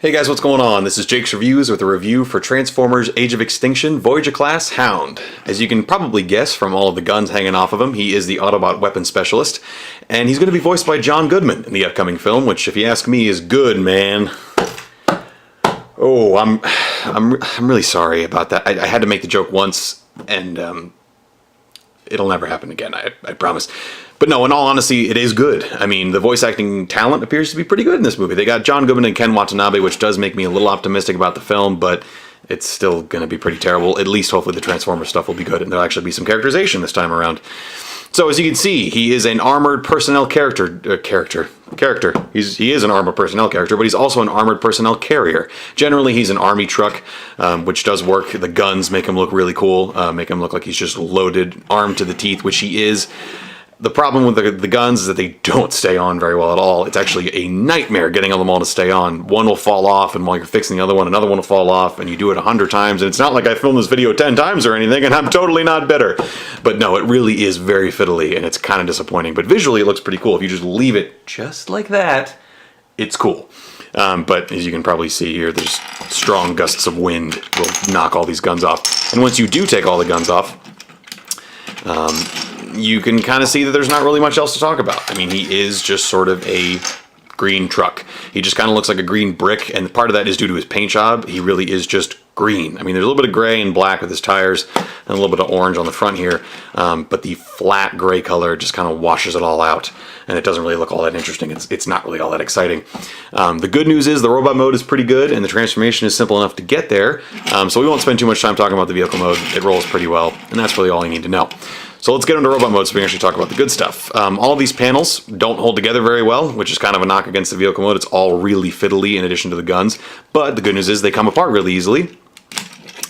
Hey guys, what's going on? This is Jake's Reviews with a review for Transformers Age of Extinction Voyager class Hound. As you can probably guess from all of the guns hanging off of him, he is the Autobot weapon specialist, and he's going to be voiced by John Goodman in the upcoming film, which, if you ask me, is good, man. Oh, I'm really sorry about that. I had to make the joke once, and it'll never happen again, I promise. But no, in all honesty, it is good. I mean, the voice acting talent appears to be pretty good in this movie. They got John Goodman and Ken Watanabe, which does make me a little optimistic about the film, but it's still going to be pretty terrible. At least, hopefully, the Transformers stuff will be good, and there'll actually be some characterization this time around. So, as you can see, he is an armored personnel character. He is an armored personnel character, but he's also an armored personnel carrier. Generally, he's an army truck, which does work. The guns make him look really cool, make him look like he's just loaded, armed to the teeth, which he is. The problem with the guns is that they don't stay on very well at all. It's actually a nightmare getting them all to stay on. One will fall off, and while you're fixing the other one, another one will fall off, and you do it 100 times, and it's not like I filmed this video 10 times or anything, and I'm totally not bitter. But no, it really is very fiddly, and it's kind of disappointing. But visually, it looks pretty cool. If you just leave it just like that, it's cool. But as you can probably see here, there's strong gusts of wind will knock all these guns off. And once you do take all the guns off, you can kind of see that there's not really much else to talk about. I mean, he is just sort of a green truck. He just kind of looks like a green brick, and part of that is due to his paint job. He really is just green. I mean, there's a little bit of gray and black with his tires, and a little bit of orange on the front here, but the flat gray color just kind of washes it all out, and it doesn't really look all that interesting. It's not really all that exciting. The good news is the robot mode is pretty good, and the transformation is simple enough to get there, so we won't spend too much time talking about the vehicle mode. It rolls pretty well, and that's really all you need to know. So let's get into robot mode so we can actually talk about the good stuff. All of these panels don't hold together very well, which is kind of a knock against the vehicle mode. It's all really fiddly in addition to the guns, but the good news is they come apart really easily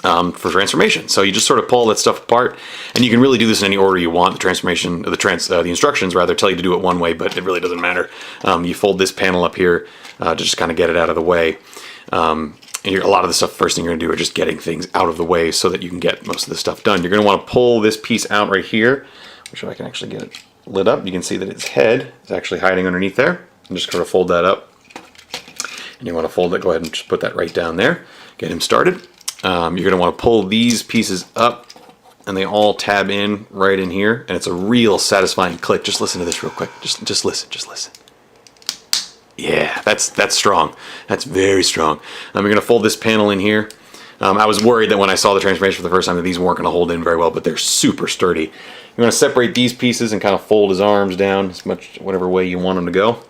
for transformation. So you just sort of pull that stuff apart, and you can really do this in any order you want. The transformation, the instructions rather, tell you to do it one way, but it really doesn't matter. You fold this panel up here to just kind of get it out of the way. And a lot of the stuff, first thing you're going to do are just getting things out of the way so that you can get most of the stuff done. You're going to want to pull this piece out right here, which if I can actually get it lit up, you can see that its head is actually hiding underneath there. And just sort of fold that up. And you want to fold it, go ahead and just put that right down there. Get him started. You're going to want to pull these pieces up, and they all tab in right in here. And it's a real satisfying click. Just listen to this real quick. Just listen. Yeah, that's strong. That's very strong. You're going to fold this panel in here. I was worried that when I saw the transformation for the first time that these weren't going to hold in very well, but they're super sturdy. You're going to separate these pieces and kind of fold his arms down as much, whatever way you want them to go.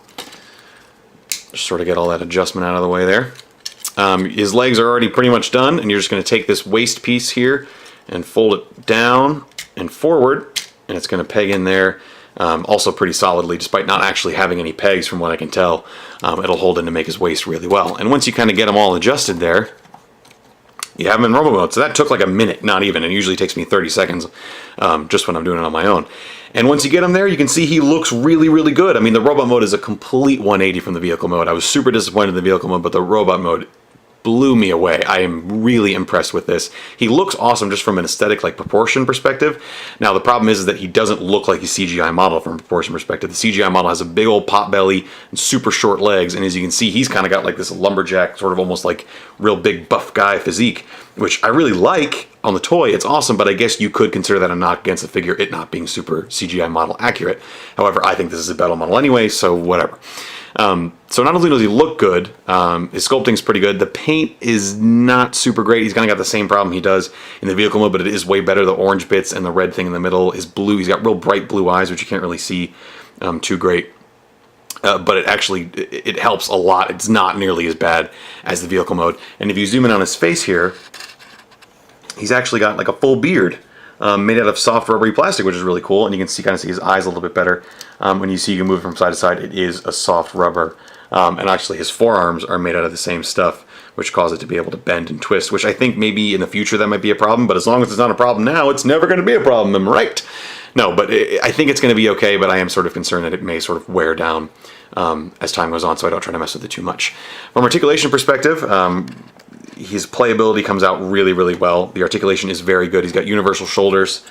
Just sort of get all that adjustment out of the way there. His legs are already pretty much done, and you're just going to take this waist piece here and fold it down and forward, and it's going to peg in there. Also pretty solidly, despite not actually having any pegs from what I can tell. It'll hold in to make his waist really well. And once you kind of get them all adjusted there, you have them in robot mode. So that took like a minute, not even. It usually takes me 30 seconds just when I'm doing it on my own. And once you get him there, you can see he looks really, really good. I mean, the robot mode is a complete 180 from the vehicle mode. I was super disappointed in the vehicle mode, but the robot mode blew me away. I am really impressed with this. He looks awesome just from an aesthetic, like proportion perspective. Now the problem is that he doesn't look like a CGI model from a proportion perspective. The CGI model has a big old pot belly and super short legs, and as you can see, he's kind of got like this lumberjack, sort of almost like real big buff guy physique, which I really like on the toy. It's awesome, but I guess you could consider that a knock against the figure, it not being super CGI model accurate. However, I think this is a battle model anyway, so whatever. So not only does he look good, his sculpting's pretty good. The paint is not super great. He's kind of got the same problem he does in the vehicle mode, but it is way better. The orange bits and the red thing in the middle is blue. He's got real bright blue eyes, which you can't really see too great. But it helps a lot. It's not nearly as bad as the vehicle mode. And if you zoom in on his face here, he's actually got like a full beard. Made out of soft rubbery plastic, which is really cool, and you can kind of see his eyes a little bit better. When you see you can move it from side to side, it is a soft rubber. And actually his forearms are made out of the same stuff, which causes it to be able to bend and twist, which I think maybe in the future that might be a problem, but as long as it's not a problem now, it's never going to be a problem, am I right? No, but I think it's going to be okay, but I am sort of concerned that it may sort of wear down as time goes on, so I don't try to mess with it too much. From articulation perspective, his playability comes out really, really well. The articulation is very good. He's got universal shoulders.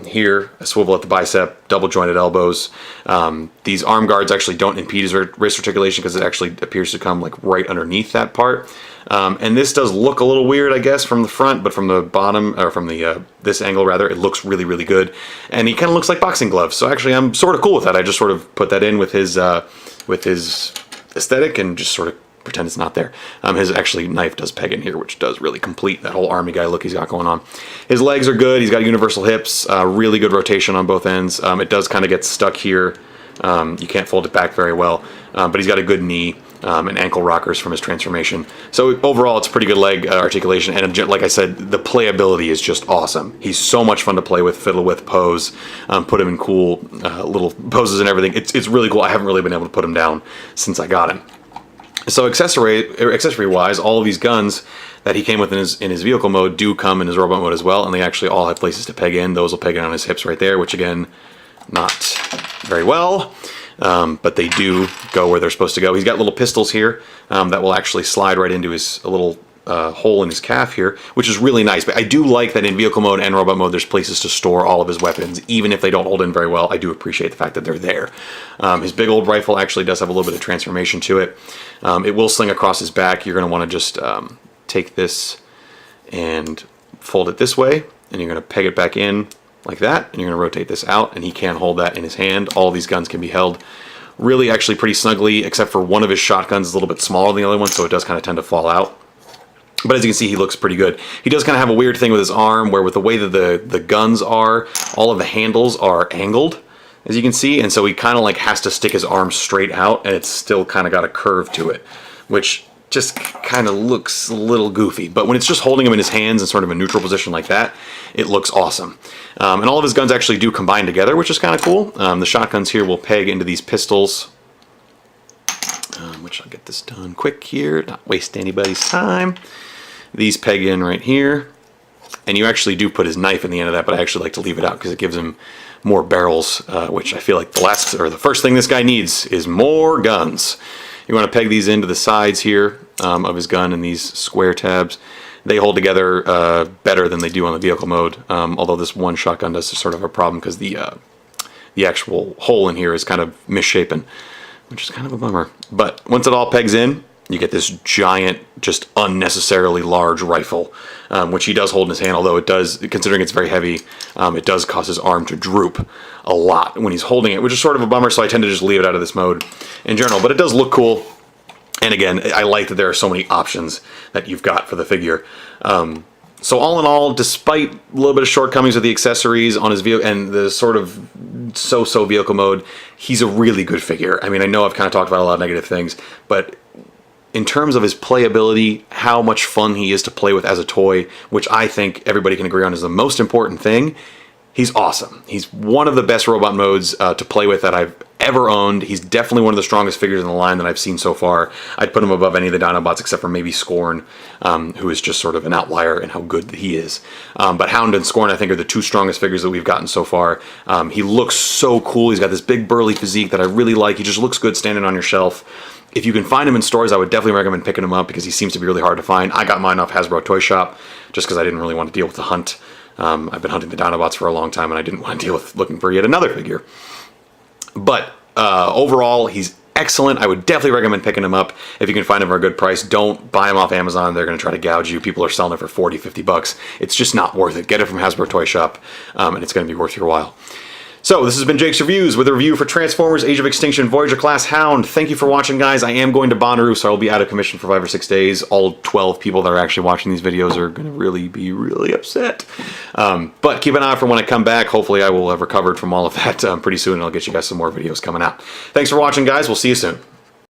Here, a swivel at the bicep, double jointed elbows. These arm guards actually don't impede his wrist articulation because it actually appears to come like right underneath that part. And this does look a little weird, I guess, from the front, but from the bottom, or from the this angle rather, it looks really, really good. And he kind of looks like boxing gloves. So actually, I'm sort of cool with that. I just sort of put that in with his aesthetic and just sort of pretend it's not there. His actually knife does peg in here, which does really complete that whole army guy look he's got going on. His legs are good. He's got universal hips, really good rotation on both ends. It does kind of get stuck here. You can't fold it back very well, but he's got a good knee and ankle rockers from his transformation. So overall, it's pretty good leg articulation, and like I said, the playability is just awesome. He's so much fun to play with, fiddle with, pose, put him in cool little poses and everything. It's really cool. I haven't really been able to put him down since I got him. So accessory wise, all of these guns that he came with in his vehicle mode do come in his robot mode as well, and they actually all have places to peg in. Those will peg in on his hips right there, which again, not very well, but they do go where they're supposed to go. He's got little pistols here that will actually slide right into a little hole in his calf here, which is really nice. But I do like that in vehicle mode and robot mode, there's places to store all of his weapons, even if they don't hold in very well. I do appreciate the fact that they're there. His big old rifle actually does have a little bit of transformation to it. It will sling across his back. You're going to want to just take this and fold it this way, and you're going to peg it back in like that, and you're going to rotate this out, and he can hold that in his hand. All these guns can be held really actually pretty snugly, except for one of his shotguns is a little bit smaller than the other one, so it does kind of tend to fall out. But as you can see, he looks pretty good. He does kind of have a weird thing with his arm, where with the way that the guns are, all of the handles are angled, as you can see, and so he kind of like has to stick his arm straight out, and it's still kind of got a curve to it, which just kind of looks a little goofy. But when it's just holding him in his hands in sort of a neutral position like that, it looks awesome. And all of his guns actually do combine together, which is kind of cool. The shotguns here will peg into these pistols, which I'll get this done quick here, not waste anybody's time. These peg in right here, and you actually do put his knife in the end of that, but I actually like to leave it out because it gives him more barrels, which I feel like the first thing this guy needs is more guns. You want to peg these into the sides here of his gun, and these square tabs. They hold together better than they do on the vehicle mode, although this one shotgun does sort of a problem because the actual hole in here is kind of misshapen, which is kind of a bummer. But once it all pegs in, you get this giant, just unnecessarily large rifle, which he does hold in his hand, although it does, considering it's very heavy, it does cause his arm to droop a lot when he's holding it, which is sort of a bummer, so I tend to just leave it out of this mode in general. But it does look cool, and again, I like that there are so many options that you've got for the figure. So all in all, despite a little bit of shortcomings with the accessories on his vehicle and the sort of so-so vehicle mode, he's a really good figure. I mean, I know I've kind of talked about a lot of negative things, but in terms of his playability, how much fun he is to play with as a toy, which I think everybody can agree on is the most important thing, he's awesome. He's one of the best robot modes to play with that I've ever owned. He's definitely one of the strongest figures in the line that I've seen so far. I'd put him above any of the Dinobots except for maybe Scorn, who is just sort of an outlier in how good he is. But Hound and Scorn, I think, are the two strongest figures that we've gotten so far. He looks so cool. He's got this big burly physique that I really like. He just looks good standing on your shelf. If you can find him in stores, I would definitely recommend picking him up because he seems to be really hard to find. I got mine off Hasbro Toy Shop just because I didn't really want to deal with the hunt. I've been hunting the Dinobots for a long time, and I didn't want to deal with looking for yet another figure. But overall, he's excellent. I would definitely recommend picking him up if you can find him for a good price. Don't buy him off Amazon. They're going to try to gouge you. People are selling it for 40, 50 bucks. It's just not worth it. Get it from Hasbro Toy Shop, and it's going to be worth your while. So this has been Jake's Reviews with a review for Transformers Age of Extinction Voyager Class Hound. Thank you for watching, guys. I am going to Bonnaroo, so I will be out of commission for 5 or 6 days. All 12 people that are actually watching these videos are going to be really upset. But keep an eye out for when I come back. Hopefully I will have recovered from all of that pretty soon, and I'll get you guys some more videos coming out. Thanks for watching, guys. We'll see you soon.